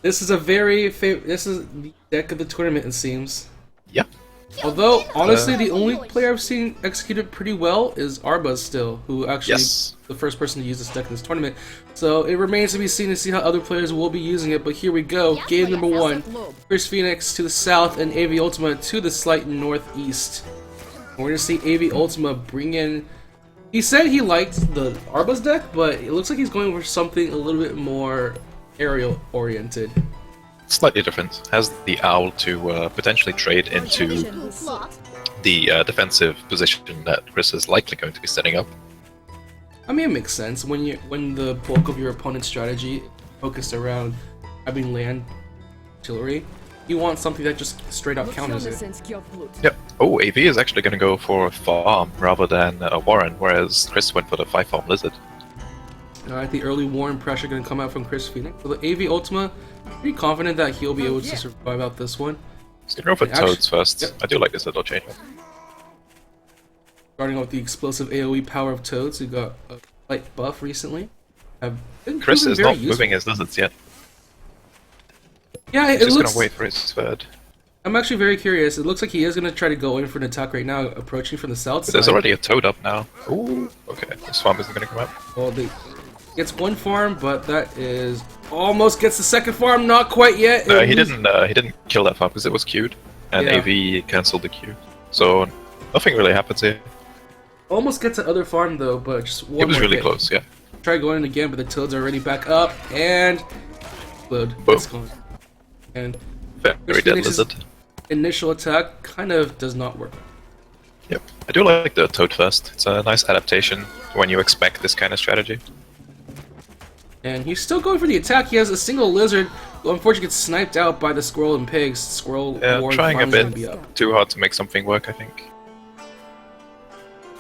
This is this is the deck of the tournament, it seems. Yeah. Although, honestly, the only player I've seen execute it pretty well is Arbuz still, who actually the first person to use this deck in this tournament. So it remains to be seen to see how other players will be using it, but here we go. Game number 1. Chris Phoenix to the south and AVUltima to the slight northeast. We're going to see AVUltima bring in... He said he liked the Arbuz deck, but it looks like he's going for something a little bit more aerial-oriented. Slightly different. Has the owl to potentially trade into the defensive position that Chris is likely going to be setting up. I mean, it makes sense when the bulk of your opponent's strategy is focused around having land artillery. You want something that just straight up counters it. Yep. Oh, AV is actually going to go for a farm rather than a Warren, whereas Chris went for the 5-farm Lizard. Alright, the early Warren pressure going to come out from Chris Phoenix. So the AVUltima, pretty confident that he'll be able to survive out this one. He's going to go for Toads first. Yep. I do like this little change. Starting with the explosive AoE power of Toads, who got a slight buff recently. Chris is not moving his Lizards yet. Yeah, He's just going to wait for his third. I'm actually very curious. It looks like he is going to try to go in for an attack right now, approaching from the south side. There's already a Toad up now. Ooh, okay. This farm isn't going to come out. Well, gets one farm, but that is almost gets the second farm. Not quite yet. He didn't kill that farm because it was queued, and AV cancelled the queue. So nothing really happens here. Almost gets the other farm though, but just one. It was more really hit. close, yeah. Try going in again, but the Toads are already back up and explode. It's gone. And very dead Lizard. Initial attack kind of does not work. Yep, I do like the Toad first. It's a nice adaptation when you expect this kind of strategy. And he's still going for the attack. He has a single Lizard, who unfortunately gets sniped out by the Squirrel and Pigs. Squirrel trying a bit too hard to make something work, I think.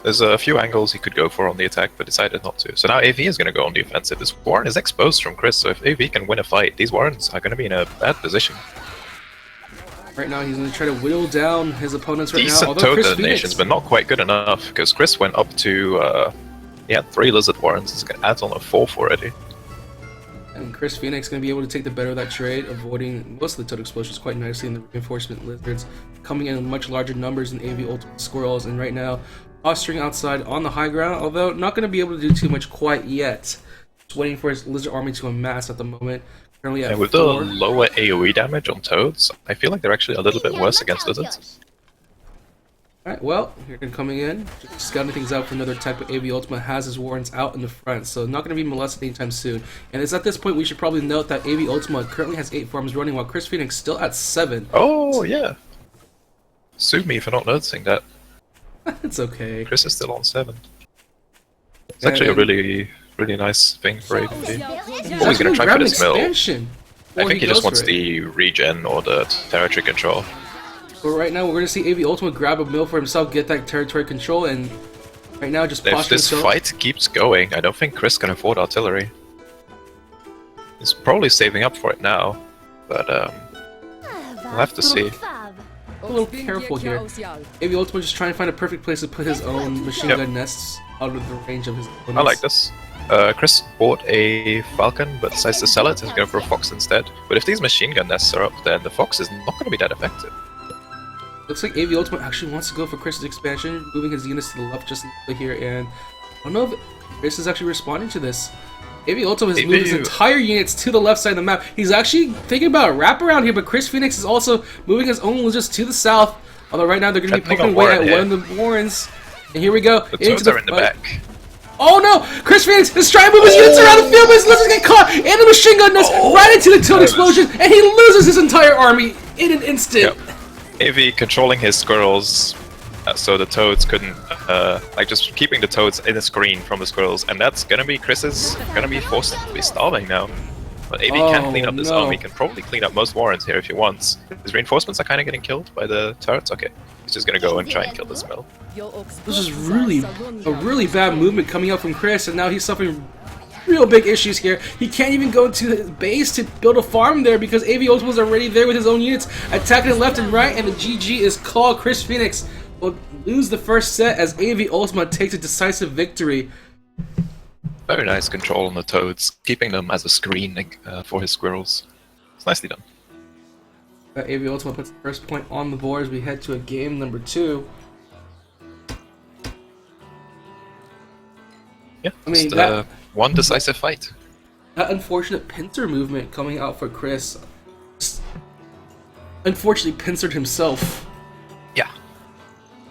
There's a few angles he could go for on the attack, but decided not to. So now AV is going to go on the offensive. This Warren is exposed from Chris, so if AV can win a fight, these Warrens are going to be in a bad position. Right now, he's going to try to whittle down his opponents right now. Decent Toad detonations, but not quite good enough, because Chris went up to... he had 3 Lizard Warrens. He's going to add on a 4th already. And Chris Phoenix going to be able to take the better of that trade, avoiding most of the Toad explosions quite nicely, and the reinforcement Lizards coming in much larger numbers than AVUltima Squirrels. And right now, posturing outside on the high ground, although not going to be able to do too much quite yet. Just waiting for his Lizard army to amass at the moment. Currently at 4. With the lower AoE damage on Toads, I feel like they're actually a little bit worse against Lizards. Alright, well, here coming in, just scouting things out for another attack, but AVUltima has his Warrens out in the front, so not going to be molested anytime soon. And it's at this point we should probably note that AVUltima currently has 8 farms running, while Chris Phoenix still at 7. Oh, yeah. Sue me for not noticing that. It's okay. Chris is still on 7. It's actually a really nice thing for AV. Oh, he's going to try for this mill. I think he just wants the regen or the territory control. But right now, we're going to see AVUltima grab a mill for himself, get that territory control, and right now just if this fight keeps going, I don't think Chris can afford artillery. He's probably saving up for it now, but we'll have to see. A little careful here. AVUltima just trying to find a perfect place to put his own machine gun nests out of the range of his opponents. I like this. Chris bought a Falcon, but decides to sell it. He's going for a Fox instead. But if these machine gun nests are up, then the Fox is not going to be that effective. Looks like AVUltima actually wants to go for Chris's expansion, moving his units to the left just a little here, and I don't know if Chris is actually responding to this. AVUltima has moved his entire units to the left side of the map. He's actually thinking about a wraparound here, but Chris Phoenix is also moving his own Lizards to the south, although right now they're going to be poking away at one of the Warrens. And here we go. The Toads are in the back. Oh no! Chris Phoenix is trying to move his units around the field, but his Lizards get caught in a machine gun nest right into the Toad explosion, and he loses his entire army in an instant. Yep. AV controlling his squirrels so the Toads couldn't, like just keeping the Toads in the screen from the squirrels, and that's gonna be Chris's gonna be forced to be starving now. But AV can't clean up this army, he can probably clean up most Warrens here if he wants. His reinforcements are kind of getting killed by the turrets, okay. He's just gonna go and try and kill this mill. This is really a really bad movement coming out from Chris, and now he's suffering real big issues here. He can't even go to his base to build a farm there because AVUltima was already there with his own units, attacking it left and right, and the GG is called. Chris Phoenix will lose the first set as AVUltima takes a decisive victory. Very nice control on the Toads, keeping them as a screen for his squirrels. It's nicely done. AVUltima puts the first point on the board as we head to a game number 2. Yeah, I mean, just, one decisive fight. That unfortunate pincer movement coming out for Chris. Unfortunately, pincered himself. Yeah.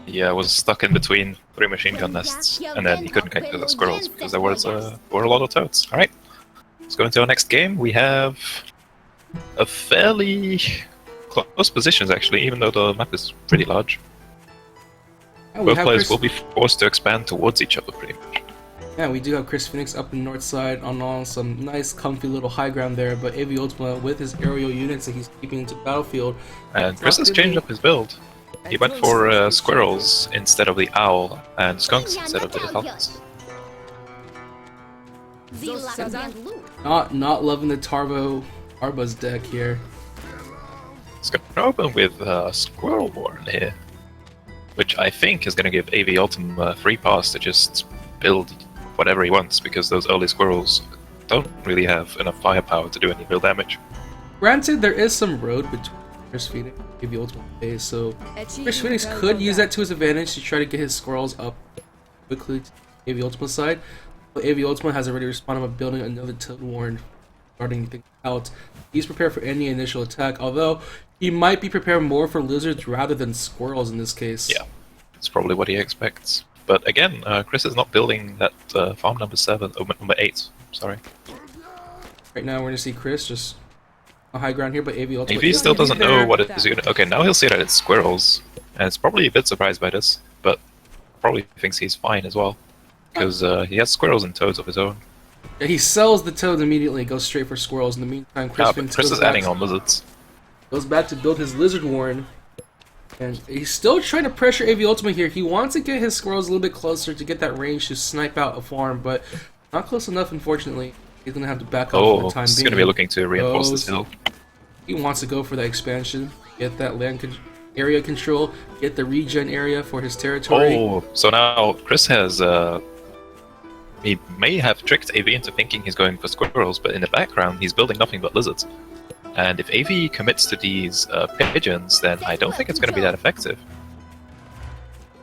He was stuck in between 3 machine gun nests, and then he couldn't get to the squirrels because there were a lot of toads. Alright, let's go into our next game. We have a fairly close positions, actually, even though the map is pretty large. Yeah, both players will be forced to expand towards each other, pretty much. Yeah, we do have Chris Phoenix up in the north side on some nice, comfy little high ground there, but AVUltima with his aerial units that he's keeping into the battlefield. And Chris has changed up his build. He went for squirrels instead of the owl, and skunks instead of the falcons. Not loving the Arba's deck here. It's going to open with Squirrel Warren here, which I think is going to give AVUltima a free pass to just build whatever he wants, because those early squirrels don't really have enough firepower to do any real damage. Granted, there is some road between Chris Phoenix and AVUltima base, so Chris Phoenix could use that to his advantage to try to get his squirrels up quickly to AVUltima's side. But AVUltima has already responded by building another Toad Warren, starting things out. He's prepared for any initial attack, although he might be prepared more for lizards rather than squirrels in this case. Yeah, that's probably what he expects. But again, Chris is not building that farm number 8, sorry. Right now we're going to see Chris just a high ground here, but AVUltima... AV still doesn't know what it is. Okay, now he'll see that it's squirrels, and it's probably a bit surprised by this, but probably thinks he's fine as well, because he has squirrels and toads of his own. Yeah, he sells the toads immediately and goes straight for squirrels. In the meantime, Chris is adding on lizards. Goes back to build his lizard warren. And he's still trying to pressure AVUltima here. He wants to get his squirrels a little bit closer to get that range to snipe out a farm, but not close enough, unfortunately. He's going to have to back up for the time being. He's going to be looking to reinforce this hill. He wants to go for that expansion, get that area control, get the regen area for his territory. Oh, so now Chris has... he may have tricked AV into thinking he's going for squirrels, but in the background he's building nothing but lizards. And if AV commits to these pigeons, then I don't think it's going to be that effective.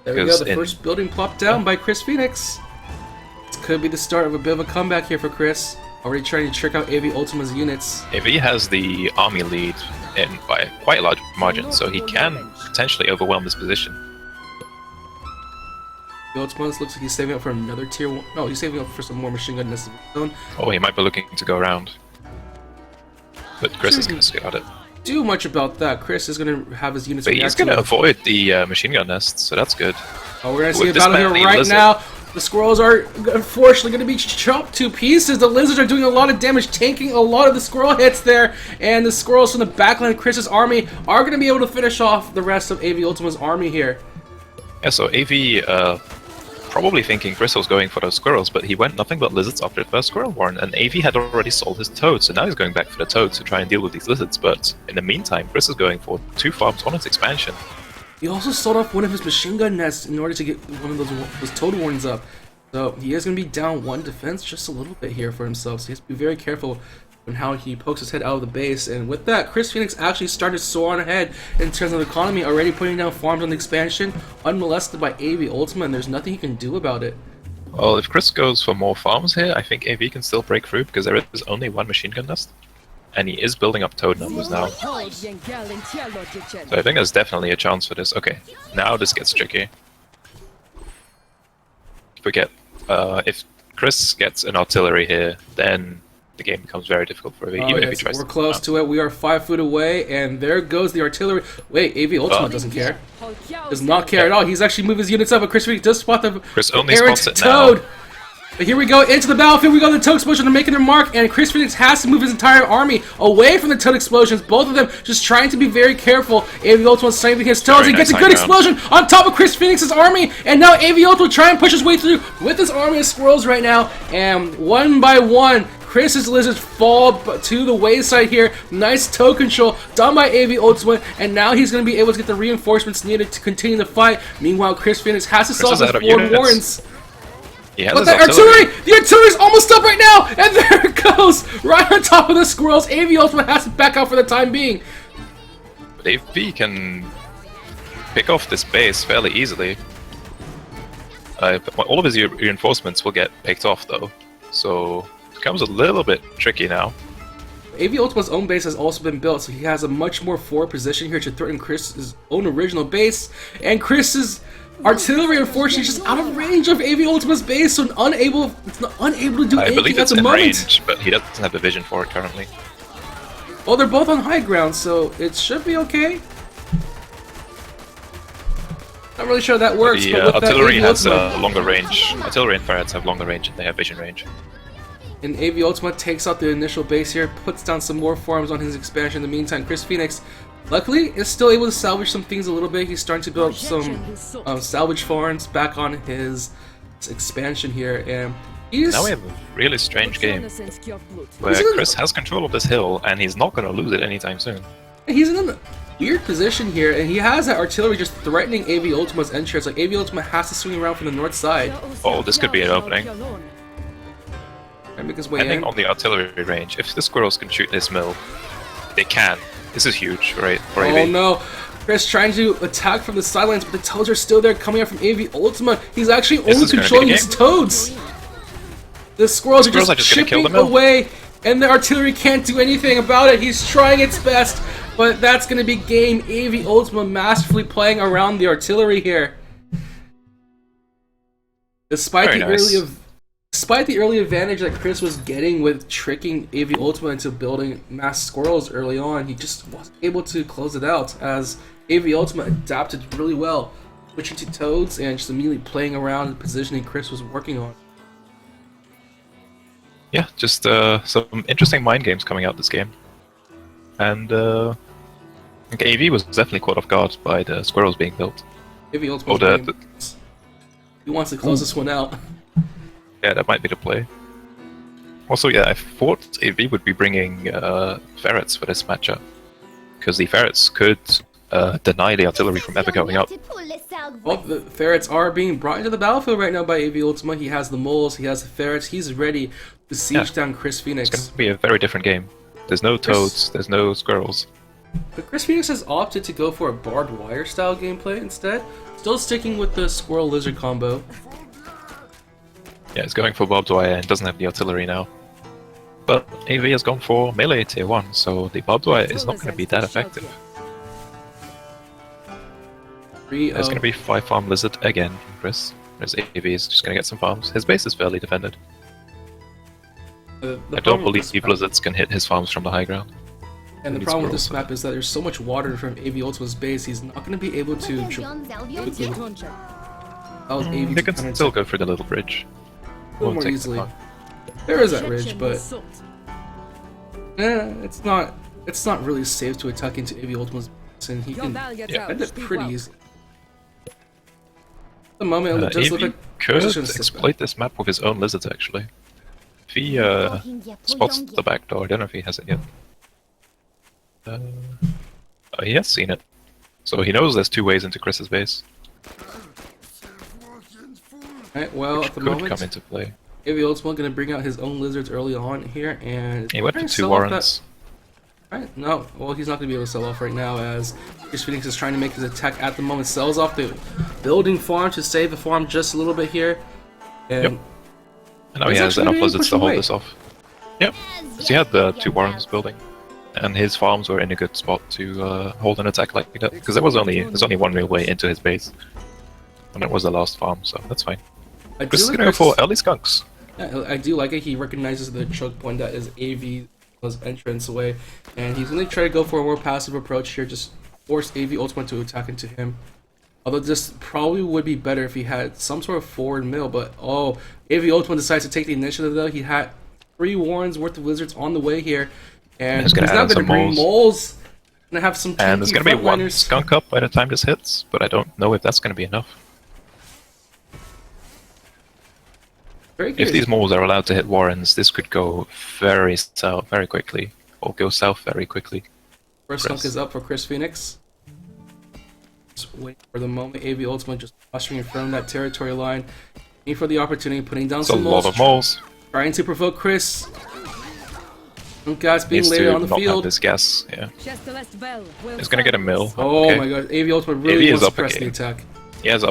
There we go, the first building plopped down by Chris Phoenix. This could be the start of a bit of a comeback here for Chris. Already trying to trick out AVUltima's units. AV has the army lead by a quite large margin, so he can potentially overwhelm this position. AVUltima looks like he's saving up for another tier 1. No, he's saving up for some more machine gun nests of his own. Oh, he might be looking to go around. But Chris is going to scout it. Do much about that. Chris is going to have his units. But he's going to avoid the machine gun nests, so that's good. Oh, we're going to see a battle here right now. The squirrels are unfortunately going to be chopped to pieces. The lizards are doing a lot of damage, tanking a lot of the squirrel hits there. And the squirrels from the backline of Chris's army are going to be able to finish off the rest of AVUltima's army here. Yeah, so AV probably thinking Chris was going for those squirrels, but he went nothing but lizards after the first squirrel warren, and AV had already sold his toads, so now he's going back for the toads to try and deal with these lizards, but in the meantime, Chris is going for 2 farms on its expansion. He also sold off one of his machine gun nests in order to get one of those toad warrens up. So he is going to be down 1 defense just a little bit here for himself, so he has to be very careful on how he pokes his head out of the base. And with that, Chris Phoenix actually started to soar on ahead in terms of the economy, already putting down farms on the expansion, unmolested by AVUltima, and there's nothing he can do about it. Well, if Chris goes for more farms here, I think AV can still break through, because there is only 1 machine gun nest. And he is building up toad numbers now. So I think there's definitely a chance for this. Okay, now this gets tricky. If Chris gets an artillery here, then the game becomes very difficult for AV, even if he tries we're close to it. We are 5 foot away, and there goes the artillery. Wait, AVUltima doesn't care. Does not care at all. He's actually moved his units up, but Chris Phoenix does spot the errant toad. Now. But here we go, into the battlefield. We go to the toad explosion. They're making their mark, and Chris Phoenix has to move his entire army away from the toad explosions. Both of them just trying to be very careful. AVUltima sniping his toads and gets a good explosion on top of Chris Phoenix's army. And now AVUltima try and push his way through with his army of squirrels right now. And one by one, Chris's lizards fall to the wayside here. Nice toad control done by AVUltima, and now he's going to be able to get the reinforcements needed to continue the fight. Meanwhile, Chris Phoenix has to solve his 4 warrens. He has But his the artillery! The artillery's almost up right now! And there it goes! Right on top of the squirrels. AVUltima has to back out for the time being. But AV can pick off this base fairly easily. All of his reinforcements will get picked off though, so it becomes a little bit tricky now. AVUltima's own base has also been built, so he has a much more forward position here to threaten Chris's own original base. And Chris's artillery, unfortunately, is just out of range of AVUltima's base, so unable to do anything at the moment. Range, but he doesn't have the vision for it currently. Well, they're both on high ground, so it should be okay. Not really sure that works, The but with artillery that, has longer range. Artillery and ferrets have longer range, and they have vision range. And AVUltima takes out the initial base here, puts down some more farms on his expansion. In the meantime, Chris Phoenix, luckily, is still able to salvage some things a little bit. He's starting to build some salvage farms back on his expansion here, and now we have a really strange game where Chris has control of this hill, and he's not going to lose it anytime soon. He's in a weird position here, and he has that artillery just threatening AVUltima's entrance. Like, AVUltima has to swing around from the north side. Oh, this could be an opening. Make his way Depending in. on the artillery range, if the squirrels can shoot this mill, they can. This is huge, right? For Oh AV. no! Chris trying to attack from the sidelines, but the toads are still there coming out from AVUltima. He's actually only controlling his toads. The squirrels are just chipping away, and the artillery can't do anything about it. He's trying its best, but that's going to be game. AVUltima masterfully playing around the artillery here. Despite the early advantage that Chris was getting with tricking AVUltima into building mass squirrels early on, he just wasn't able to close it out, as AVUltima adapted really well, switching to toads and just immediately playing around the positioning Chris was working on. Yeah, just some interesting mind games coming out this game. And I think AV was definitely caught off guard by the squirrels being built. AVUltima he wants to close this one out. Yeah, that might be the play. Also, yeah, I thought AV would be bringing ferrets for this matchup, because the ferrets could deny the artillery from ever going up. Well, the ferrets are being brought into the battlefield right now by AVUltima. He has the moles, he has the ferrets, he's ready to siege down Chris Phoenix. It's going to be a very different game. There's no toads, there's no squirrels. But Chris Phoenix has opted to go for a barbed wire style gameplay instead, still sticking with the squirrel lizard combo. Yeah, it's going for barbed wire and doesn't have the artillery now. But AV has gone for melee tier 1, so the barbed wire is not going to be that effective. There's going to be 5 farm lizard again from Chris. Whereas AV is just going to get some farms. His base is fairly defended. I don't believe lizards can hit his farms from the high ground. And the problem with this map is that there's so much water from AVUltima's base, he's not going to be able to They can still go through the little bridge. A little more easily. There is that ridge, but it's not really safe to attack into AVUltima's base, and he can defend it pretty easily. At the moment, it does look like could exploit this map with his own lizards, actually. If he spots the back door, I don't know if he has it yet. He has seen it. So he knows there's 2 ways into Chris's base. Alright, well, at the moment, come into play. AVUltima going to bring out his own lizards early on here, and he went for 2 warrants. Alright, no, well, he's not going to be able to sell off right now, as Chris Phoenix is trying to make his attack at the moment. Sells off the building farm to save the farm just a little bit here. And now he has enough lizards to hold this off. Yep, so he had the 2 warrants building. And his farms were in a good spot to hold an attack like that, because there's only one real way into his base. And it was the last farm, so that's fine. Chris is going to go for early skunks. Yeah, I do like it. He recognizes the choke point that is AV's entrance away, and he's going to try to go for a more passive approach here, just force AVUltima to attack into him. Although this probably would be better if he had some sort of forward mill, but AVUltima decides to take the initiative though. He had 3 warrens worth of lizards on the way here, and he's now going to bring moles. Gonna have some and there's going to be 1 skunk up by the time this hits, but I don't know if that's going to be enough. If these moles are allowed to hit warrens, this could go very south very quickly, or go south very quickly. First skunk is up for Chris Phoenix. Just wait for the moment. AVUltima just posturing in front of that territory line. Waiting for the opportunity, putting down It's a some lot of moles. trying to provoke Chris. Some gas being Needs laid to on the not have field. this gas, yeah. He's gonna get a mill. Oh okay. my god, AVUltima really AV is wants to up press the again. attack.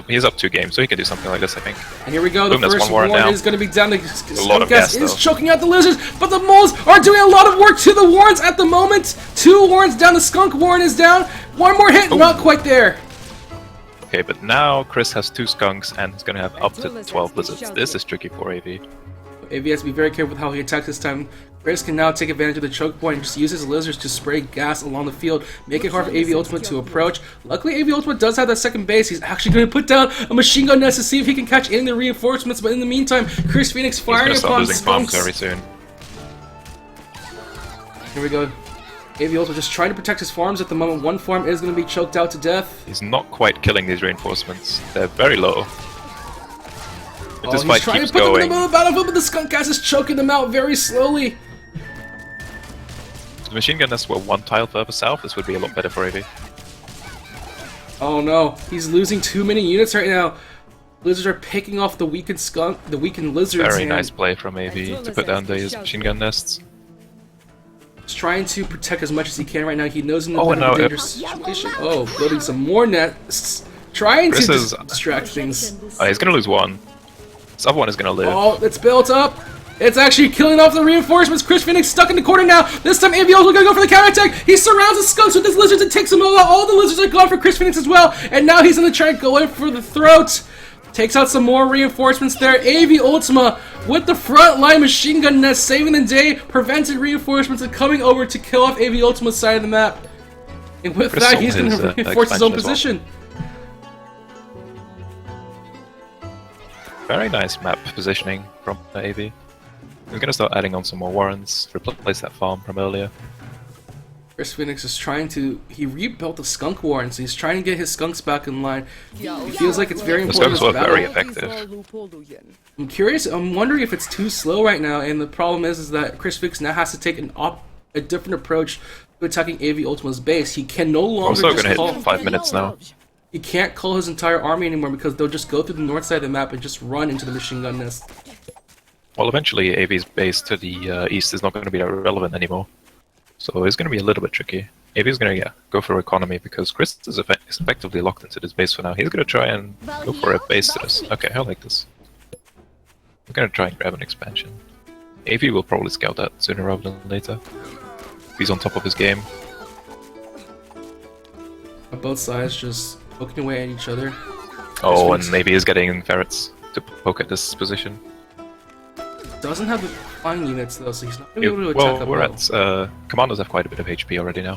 He's up 2 games, so he can do something like this, I think. And here we go, the Boom, that's first one warren warren is going to be down. A lot of gas, is though. choking out the lizards, but the moles are doing a lot of work to the warrens at the moment. 2 warrens down, the skunk warren is down. One more hit, not quite there. Okay, but now Chris has 2 skunks and he's gonna have up to 12 lizards. This is tricky for AV. AV has to be very careful with how he attacks this time. Chris can now take advantage of the choke point and just use his lizards to spray gas along the field, make it hard for AVUltima to approach. Luckily, AVUltima does have that second base. He's actually going to put down a machine gun nest to see if he can catch any of the reinforcements, but in the meantime, Chris Phoenix firing upon losing farms skunks. very soon. Here we go. AVUltima just trying to protect his farms at the moment. One farm is going to be choked out to death. He's not quite killing these reinforcements. They're very low. If this He's fight trying keeps to put them in going, the middle of the battlefield, but the skunk gas is choking them out very slowly. if the machine gun nests were 1 tile further south, this would be a lot better for AV. Oh no, he's losing too many units right now. Lizards are picking off the weakened lizards. Very and nice play from AV to put down these machine gun nests. He's trying to protect as much as he can right now. He knows in Oh, a no, dangerous situation. Oh, building some more nests. Trying Chris to is- distract things. Oh, he's gonna lose 1. This other one is gonna live. Oh, it's built up. It's actually killing off the reinforcements. Chris Phoenix stuck in the corner now. This time AVUltima gonna go for the counterattack. He surrounds the skunks with his lizards and takes them all out. All the lizards are gone for Chris Phoenix as well. And now he's gonna try and go in for the throat. Takes out some more reinforcements there. AVUltima with the frontline machine gun nest saving the day. Prevented reinforcements from coming over to kill off AVUltima's side of the map. And with Chris that, sold he's gonna his, reinforce his own expansion as well. position. Very nice map positioning from AV. He's gonna start adding on some more warrens, replace that farm from earlier. Chris Phoenix is trying to... He rebuilt the skunk warren, so he's trying to get his skunks back in line. He feels like it's very The important skunks in were this battle. very effective. I'm curious, I'm wondering if it's too slow right now, and the problem is that Chris Phoenix now has to take a different approach to attacking AVUltima's base. He can no longer Also just gonna call... hit 5 minutes now. He can't call his entire army anymore because they'll just go through the north side of the map and just run into the machine gun nest. Well, eventually AV's base to the east is not going to be that relevant anymore. So it's going to be a little bit tricky. AV's going to go for economy because Chris is effectively locked into this base for now. He's going to try and go for a base to this. Okay, I like this. We're going to try and grab an expansion. AV will probably scout that sooner rather than later. He's on top of his game. Both sides just poking away at each other. Oh, and maybe he's getting ferrets to poke at this position. Doesn't have the flying units though, so he's not going to be able to attack Well, up we're low. at commandos have quite a bit of HP already now,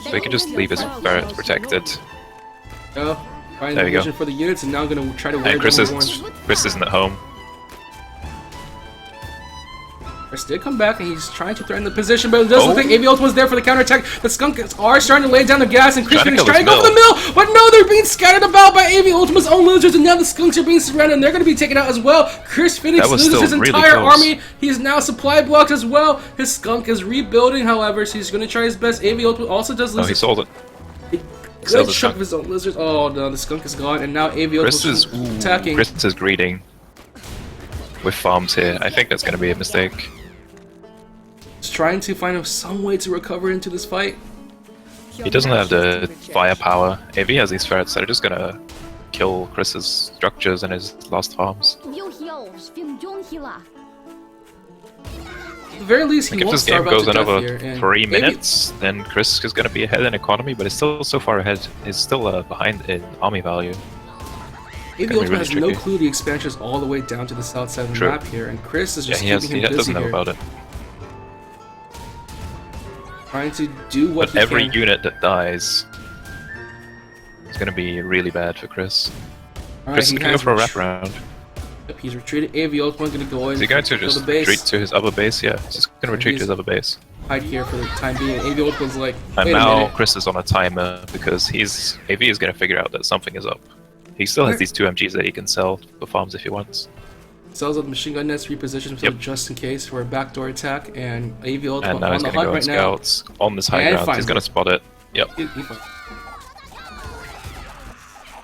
so he can just leave his ferrets protected. Go. Trying There the we go. vision for the units, and now going to try to wear And down the Chris warrens. isn't at home. Chris did come back, and he's trying to threaten the position, but it does look like AVUltima's there for the counterattack. The skunks are starting to lay down the gas, and Chris Phoenix trying to go for the mill, but no, they're being scattered about by AVUltima's own lizards, and now the skunks are being surrounded, and they're going to be taken out as well. Chris Phoenix That was loses his still really entire close. army. He is now supply blocked as well. His skunk is rebuilding, however, so he's going to try his best. AVUltima also does Oh, lose he sold it. a sold good the chunk skunk. of his own lizards. Oh no, the skunk is gone, and now Chris AVUltima is is attacking. Chris is greeting with farms here. I think that's going to be a mistake. He's trying to find some way to recover into this fight. He doesn't have the firepower. AV has these ferrets that are just going to kill Chris's structures and his last farms. At the very least, he Like if won't this game starve out goes to death another here, and 3 maybe- minutes, then Chris is going to be ahead in economy, but it's still so far ahead. He's still behind in army value. AVUltima really has no tricky. clue the expansion is all the way down to the south side of the True. map here, and Chris is Yeah, just he keeping him busy doesn't know here, about it. trying to do what But he every can. unit that dies is going to be really bad for Chris. All Chris is he going to go has for a retreat- wraparound. Yep, he's retreated. AVUltima going to go in. Is he going to kill just the base, retreat to his other base? Yeah, he's just going to retreat to his other base. hide here for the time being. AVUltima's like, And wait a now minute. Chris is on a timer because AV is going to figure out that something is up. He still has these 2 MGs that he can sell for farms if he wants. Sells up the machine gun nest, repositions himself Yep. just in case for a backdoor attack, and AVUltima And now on he's the going to hunt go right on now. scouts on this high And ground. finds He's going it. to spot it. Yep. He finds-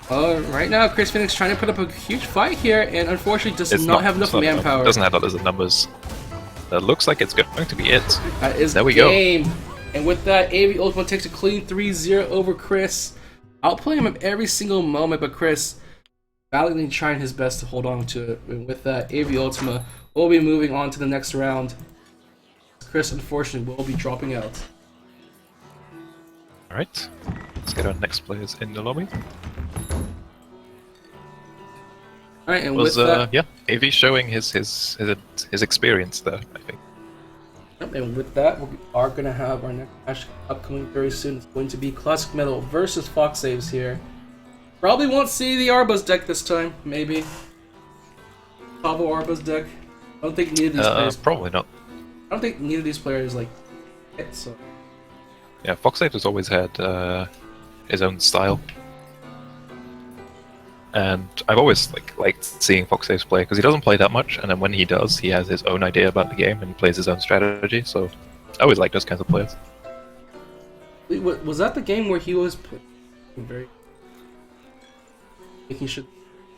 Right now, Chris Phoenix trying to put up a huge fight here, and unfortunately does not have enough manpower. Doesn't have the numbers. That looks like it's going to be it. That is there we game. go. And with that, AVUltima takes a clean 3-0 over Chris. Outplaying him at every single moment, but Chris valiantly trying his best to hold on to it. And with that, AVUltima will be moving on to the next round. Chris, unfortunately, will be dropping out. Alright, let's get our next players in the lobby. Alright, and with that... yeah, AV showing his experience there, I think. And with that, we are going to have our next match upcoming very soon. It's going to be Classic Metal versus Fox Saves here. Probably won't see the Arbuz deck this time, maybe. Pavo Arbuz deck. I don't think neither of these players... Probably not. I don't think neither of these players, like, hit, so... Yeah, Fox Saves has always had his own style. And I've always liked seeing Fox Saves play, because he doesn't play that much, and then when he does, he has his own idea about the game and plays his own strategy, so I always like those kinds of players. Was that the game where he was very... making sure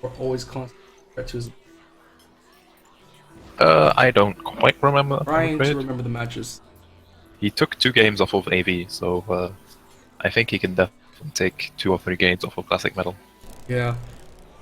we're always constant to his... I don't quite remember. Trying to remember the matches. He took 2 games off of AV, so I think he can definitely take 2 or 3 games off of Classic Metal. Yeah.